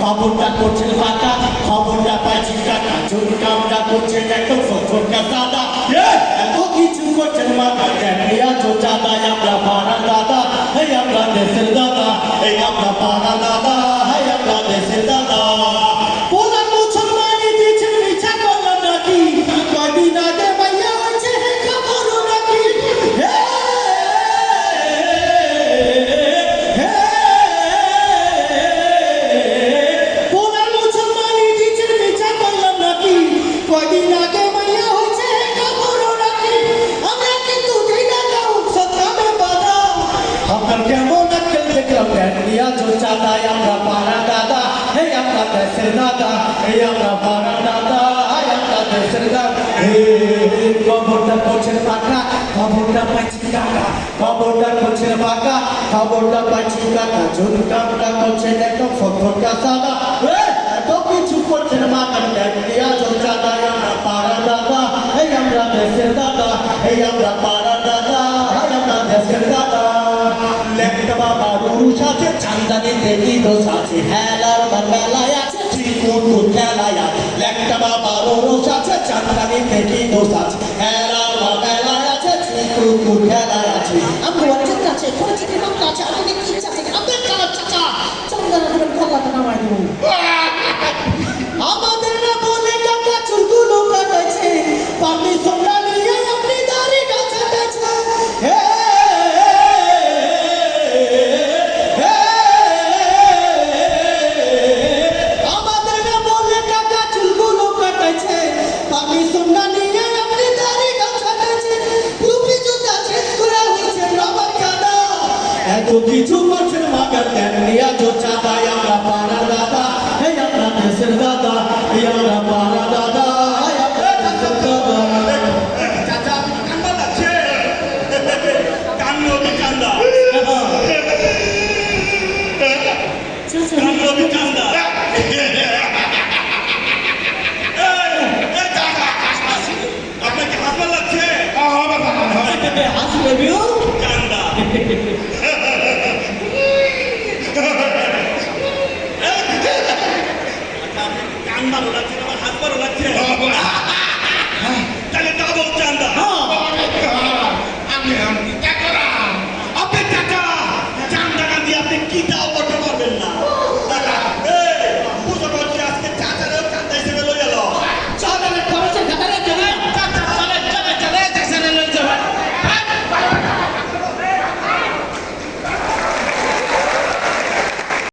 খবরটা করছেন ফাঁকা, খবরটা পাইছি টাকা, চুরকামটা করছেন একদম সচরকা দাদা। এত কিছু করছেন মাথা ক্যাপিয়া চাঁদায় আমরা পাড়া দাদা, এই আমরা দেশের দাদা, এই আমরা পাড়া দাদা, এই আমরা দেশের দাদা। প্রধান মুসলমানই দিয়েছেন মিছা করলাম নাকি, কয়দিন আগে ভাইয়া হয়েছে খবর নাকি। প্রধান মুসলমানই দিয়েছেন মিছা করলাম নাকি, কয়দিন আগে ভাইয়া হয়েছে খবর নাকি। আমরা কিন্তু দিই না কাউ সত্যাবে বাধা, আপনার কেমন আক্কেল দেখলাম ক্যান্ডিয়া চাঁদায় আমরা পাড়া দাদা, এই আমরা দেশের দাদা, এই আমরা পাড়া দাদা, এই আমরা দেশের দাদা। খবরটা করছেন ফাঁকা, খবরটা পাইছি টাকা, খবরটা করছেন ফাঁকা, খবরটা পাইছি টাকা, চুরকামটা করছেন একদম সত্তরটা সাদা। এত কিছু করছেন মাথা ক্যান্ডিয়া চাঁদায় আমরা পাড়া দাদা, এই আমরা দেশের দাদা, এই আমরা পাড়া দাদা, এই আমরা দেশের দাদা। লেখটা বাবা রুশ আছে, চান্দানিতে কি দোষ আছে, হেলার মেলায় আছে, চিকুর খেলায় আছে। লেখটা বাবা রুশ আছে, চান্দানিতে কি দোষ আছে, হেলার মেলায় আছে, চিকুর খেলায় আছে। আমি ওয়াচিত আছে, পরিচিত নাম আছে, আমি কি ইচ্ছা আছে, আমাদের কালা চাচা চন্দনা দেবেন কল্লাতে নামাই দেবো। আমাদের না বলে কাকা চুলগুলো কাটাইছে, পারমিশন না নিয়ে আপনি দাড়ি কাটাইছে। আমাদের না বলে কাকা চুলগুলো কাটাইছে, পারমিশন না নিয়ে আপনি দাড়ি কাটাইছে। টুপি জুতা চেঞ্জ করে হয়েছে রবার চাঁদা, এত কিছু করছেন মাগার ক্যান্ডিয়া চাঁদায় আমরা পাড়া দাদা, এই আমরা দেশের দাদা, এই আমরা পাড়া দাদা, এই আমরা দেশের দাদা। চাচা কান্না লাগছে, কান্না কান্দা, চাচা কান্না কান্দা। আপনাকে হাসপাতাল লাগছে, হাসি বেবিও কান্দা। কান্দারও লাগছে, আমার হাসপাতাল লাগছে। তাহলে ডাবল চান্দা। আমি